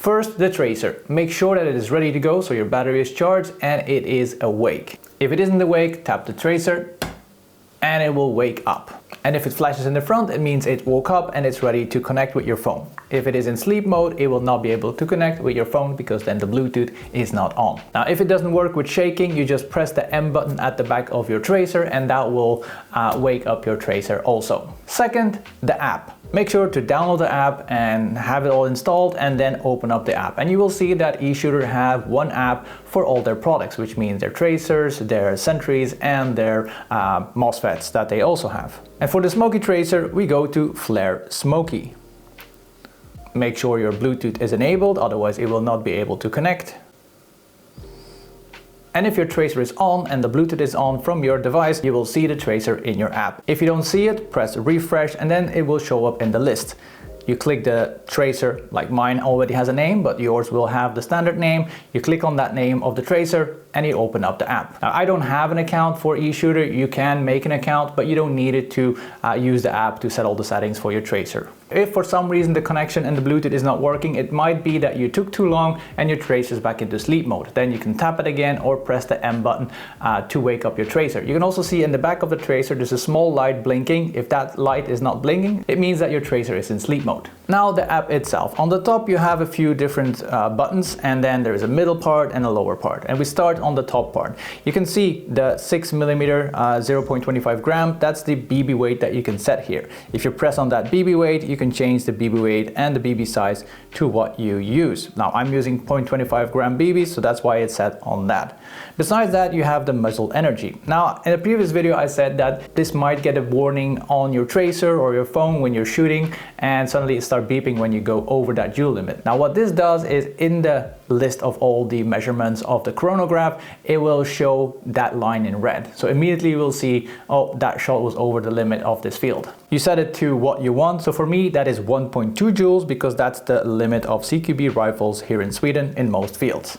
First, the tracer. Make sure that it is ready to go, so your battery is charged and it is awake. If it isn't awake, tap the tracer and it will wake up. And if it flashes in the front, it means it woke up and it's ready to connect with your phone. If it is in sleep mode, it will not be able to connect with your phone because then the Bluetooth is not on. Now, if it doesn't work with shaking, you just press the M button at the back of your tracer and that will wake up your tracer also. Second, the app. Make sure to download the app and have it all installed and then open up the app. And you will see that Eshooter have one app for all their products, which means their tracers, their sentries, and their MOSFETs that they also have. And for the Smoky tracer, we go to Eshooter Smoky. Make sure your Bluetooth is enabled, otherwise it will not be able to connect. And if your tracer is on and the Bluetooth is on from your device, you will see the tracer in your app. If you don't see it, press refresh and then it will show up in the list. You click the tracer, like mine already has a name, but yours will have the standard name. You click on that name of the tracer and you open up the app. Now, I don't have an account for Eshooter. You can make an account, but you don't need it to use the app to set all the settings for your tracer. If for some reason the connection and the Bluetooth is not working, it might be that you took too long and your tracer is back into sleep mode. Then you can tap it again or press the M button to wake up your tracer. You can also see in the back of the tracer there's a small light blinking. If that light is not blinking, it means that your tracer is in sleep mode. Now the app itself. On the top you have a few different buttons and then there is a middle part and a lower part. And we start on the top part. You can see the 6mm 0.25 gram. That's the BB weight that you can set here. If you press on that BB weight, you can change the BB weight and the BB size to what you use. Now I'm using 0.25 gram BB, so that's why it's set on that. Besides that, you have the muzzle energy. Now in a previous video I said that this might get a warning on your tracer or your phone when you're shooting and suddenly it starts beeping when you go over that joule limit. Now what this does is in the list of all the measurements of the chronograph, it will show that line in red. So immediately you will see, oh, that shot was over the limit of this field. You set it to what you want. So for me, that is 1.2 joules because that's the limit of CQB rifles here in Sweden in most fields.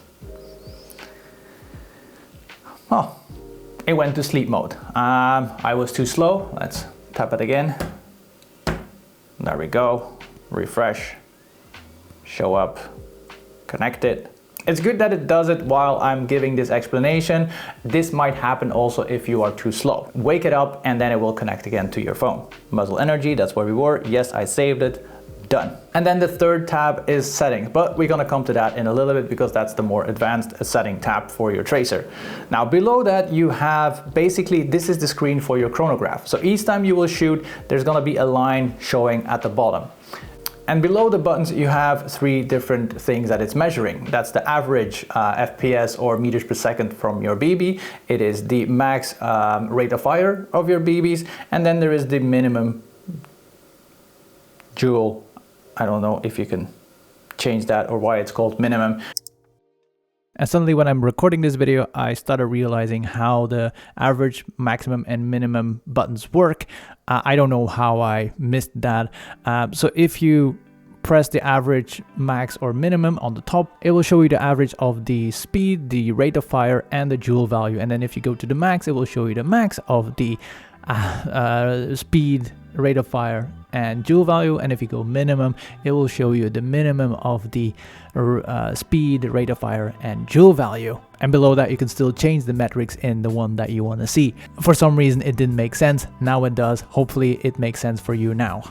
Oh, it went to sleep mode. I was too slow. Let's tap it again. There we go. Refresh, show up, connect it. It's good that it does it while I'm giving this explanation. This might happen also if you are too slow. Wake it up and then it will connect again to your phone. Muzzle energy, that's where we were. Yes, I saved it. Done. And then the third tab is settings, but we're gonna come to that in a little bit because that's the more advanced setting tab for your tracer. Now below that you have basically, this is the screen for your chronograph. So each time you will shoot, there's gonna be a line showing at the bottom. And below the buttons you have three different things that it's measuring. That's the average FPS or meters per second from your BB. It is the max rate of fire of your BBs. And then there is the minimum joule. I don't know if you can change that or why it's called minimum. And suddenly when I'm recording this video, I started realizing how the average, maximum and minimum buttons work. I don't know how I missed that. So if you press the average, max or minimum on the top, it will show you the average of the speed, the rate of fire and the joule value. And then if you go to the max, it will show you the max of the speed, rate of fire and joule value. And if you go minimum, it will show you the minimum of the speed, rate of fire and joule value. And below that you can still change the metrics in the one that you want to see. For some reason it didn't make sense. Now it does. Hopefully it makes sense for you now.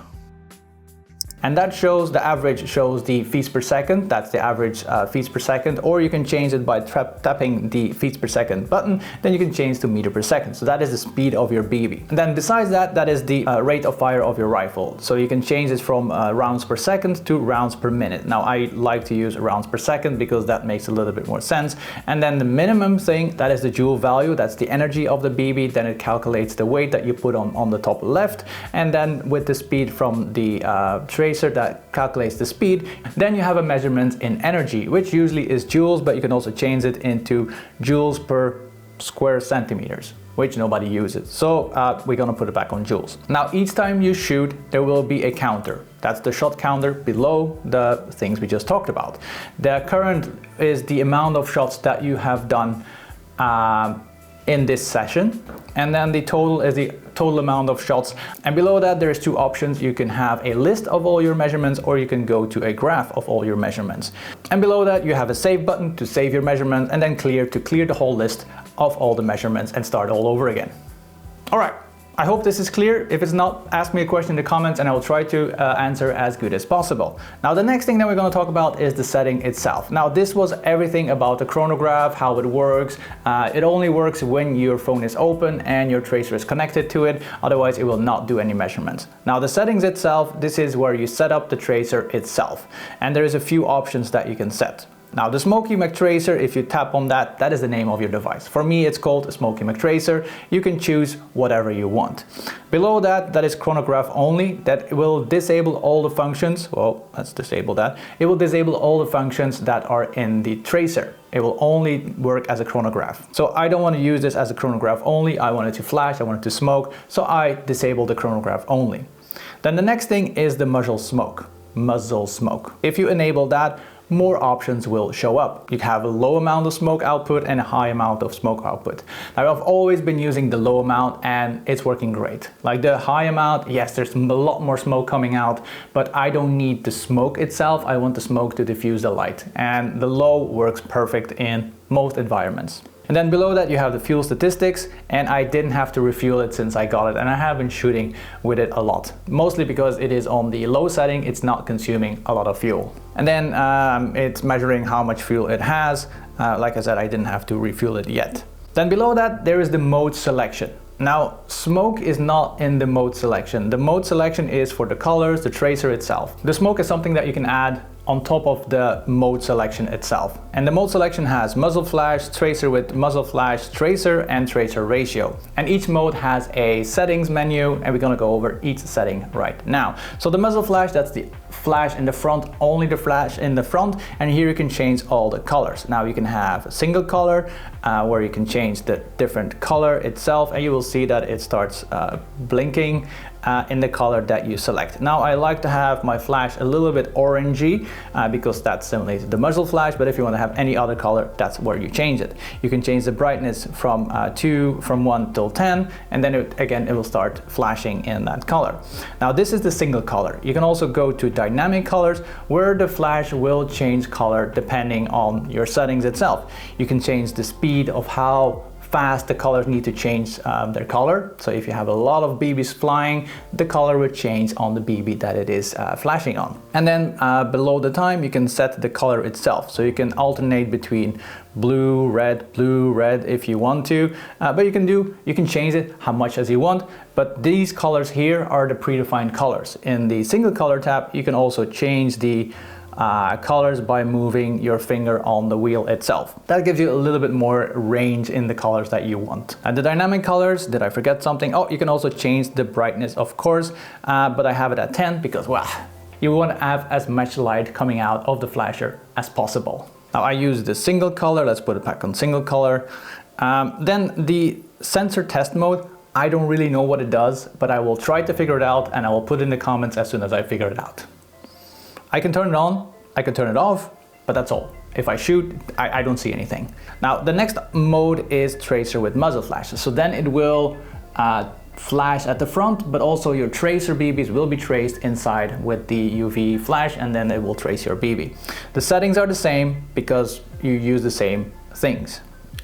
And that shows, the average shows the feet per second. That's the average feet per second. Or you can change it by tapping the feet per second button. Then you can change to meter per second. So that is the speed of your BB. And then besides that, that is the rate of fire of your rifle. So you can change it from rounds per second to rounds per minute. Now I like to use rounds per second because that makes a little bit more sense. And then the minimum thing, that is the joule value. That's the energy of the BB. Then it calculates the weight that you put on the top left. And then with the speed from the tracer, that calculates the speed. Then you have a measurement in energy, which usually is joules, but you can also change it into joules per square centimeters, which nobody uses. So we're gonna put it back on joules. Now each time you shoot, there will be a counter. That's the shot counter below the things we just talked about. The current is the amount of shots that you have done in this session. And then the total is the total amount of shots. And below that, there's two options. You can have a list of all your measurements, or you can go to a graph of all your measurements. And below that, you have a save button to save your measurements, and then clear to clear the whole list of all the measurements and start all over again. All right. I hope this is clear. If it's not, ask me a question in the comments and I will try to answer as good as possible. Now, the next thing that we're going to talk about is the setting itself. Now, this was everything about the chronograph, how it works. It only works when your phone is open and your tracer is connected to it. Otherwise, it will not do any measurements. Now, the settings itself, this is where you set up the tracer itself. And there is a few options that you can set. Now, the Smoky McTracer, if you tap on that, that is the name of your device. For me, it's called Smoky McTracer. You can choose whatever you want. Below that, that is chronograph only. That will disable all the functions. Well, let's disable that. It will disable all the functions that are in the tracer. It will only work as a chronograph. So I don't want to use this as a chronograph only. I want it to flash, I want it to smoke. So I disable the chronograph only. Then the next thing is the muzzle smoke. If you enable that, more options will show up. You have a low amount of smoke output and a high amount of smoke output. Now, I've always been using the low amount and it's working great. Like the high amount, yes, there's a lot more smoke coming out, but I don't need the smoke itself. I want the smoke to diffuse the light, and the low works perfect in most environments. And then below that, you have the fuel statistics, and I didn't have to refuel it since I got it, and I have been shooting with it a lot, mostly because it is on the low setting. It's not consuming a lot of fuel. And then it's measuring how much fuel it has. Like I said, I didn't have to refuel it yet. Then below that, there is the mode selection. Now, smoke is not in the mode selection. The mode selection is for the colors, the tracer itself. The smoke is something that you can add on top of the mode selection itself. And the mode selection has muzzle flash, tracer with muzzle flash, tracer, and tracer ratio. And each mode has a settings menu, and we're gonna go over each setting right now. So the muzzle flash, that's the flash in the front, only the flash in the front, and here you can change all the colors. Now you can have a single color where you can change the different color itself, and you will see that it starts blinking in the color that you select. Now, I like to have my flash a little bit orangey because that's similar to the muzzle flash, but if you want to have any other color, that's where you change it. You can change the brightness from 1 till 10, and then it will start flashing in that color. Now, this is the single color. You can also go to dynamic colors, where the flash will change color depending on your settings itself. You can change the speed of how fast the colors need to change their color. So if you have a lot of BBs flying, the color will change on the BB that it is flashing on. And then below the time, you can set the color itself. So you can alternate between blue, red if you want to, but you can change it how much as you want. But these colors here are the predefined colors. In the single color tab, you can also change the colors by moving your finger on the wheel itself. That gives you a little bit more range in the colors that you want. And the dynamic colors, did I forget something? Oh, you can also change the brightness, of course, but I have it at 10 because, well, you want to have as much light coming out of the flasher as possible. Now, I use the single color. Let's put it back on single color. Then the sensor test mode, I don't really know what it does, but I will try to figure it out, and I will put in the comments as soon as I figure it out. I can turn it on, I can turn it off, but that's all. If I shoot, I don't see anything. Now, the next mode is tracer with muzzle flashes. So then it will flash at the front, but also your tracer BBs will be traced inside with the UV flash, and then it will trace your BB. The settings are the same because you use the same things.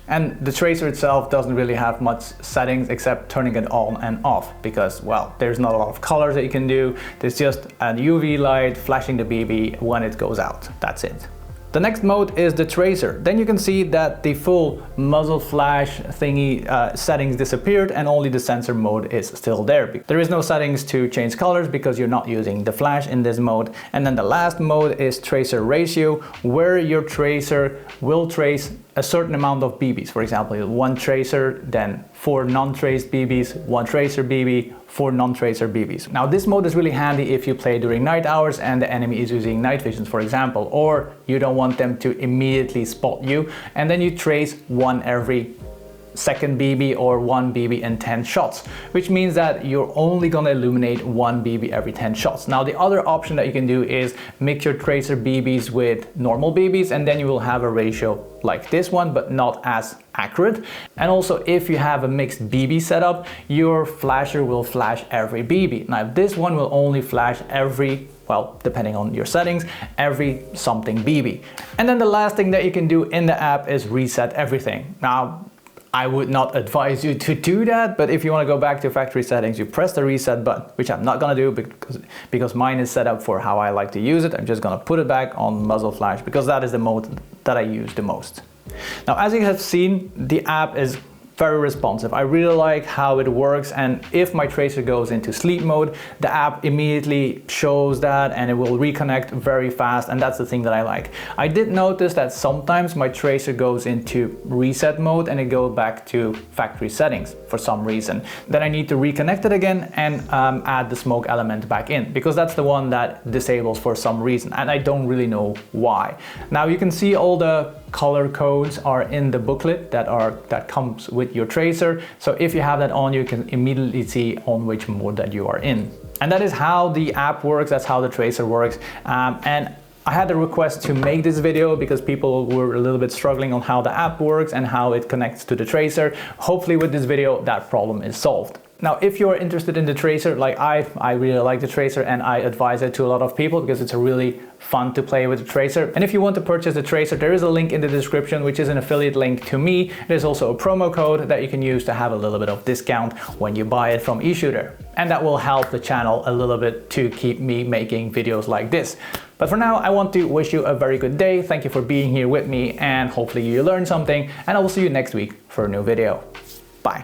And the tracer itself doesn't really have much settings except turning it on and off because, well, there's not a lot of colors that you can do. There's just a UV light flashing the BB when it goes out. That's it. The next mode is the tracer. Then you can see that the full muzzle flash thingy settings disappeared and only the sensor mode is still there. There is no settings to change colors because you're not using the flash in this mode. And then the last mode is tracer ratio, where your tracer will trace a certain amount of BBs. For example, one tracer, then 4 non-traced BBs, 1 tracer BB, 4 non-tracer BBs. Now, this mode is really handy if you play during night hours and the enemy is using night vision, for example, or you don't want them to immediately spot you, and then you trace 1 every second BB or 1 BB in 10 shots, which means that you're only gonna illuminate 1 BB every 10 shots. Now the other option that you can do is mix your tracer BBs with normal BBs, and then you will have a ratio like this one, but not as accurate. And also, if you have a mixed BB setup, your flasher will flash every BB. Now this one will only flash every, well, depending on your settings, every something BB. And then the last thing that you can do in the app is reset everything. Now, I would not advise you to do that, but if you want to go back to factory settings, you press the reset button, which I'm not gonna do because mine is set up for how I like to use it. I'm just gonna put it back on muzzle flash because that is the mode that I use the most. Now, as you have seen, the app is very responsive. I really like how it works, and if my tracer goes into sleep mode, the app immediately shows that and it will reconnect very fast, and that's the thing that I like. I did notice that sometimes my tracer goes into reset mode and it goes back to factory settings for some reason. Then I need to reconnect it again and add the smoke element back in, because that's the one that disables for some reason, and I don't really know why. Now you can see all the color codes are in the booklet that comes with your tracer. So if you have that on, you can immediately see on which mode that you are in. And that is how the app works, that's how the tracer works. And I had a request to make this video because people were a little bit struggling on how the app works and how it connects to the tracer. Hopefully with this video, that problem is solved. Now, if you're interested in the tracer, like I really like the tracer and I advise it to a lot of people because it's really fun to play with the tracer. And if you want to purchase the tracer, there is a link in the description, which is an affiliate link to me. There's also a promo code that you can use to have a little bit of discount when you buy it from Eshooter. And that will help the channel a little bit to keep me making videos like this. But for now, I want to wish you a very good day. Thank you for being here with me, and hopefully you learned something, and I will see you next week for a new video. Bye.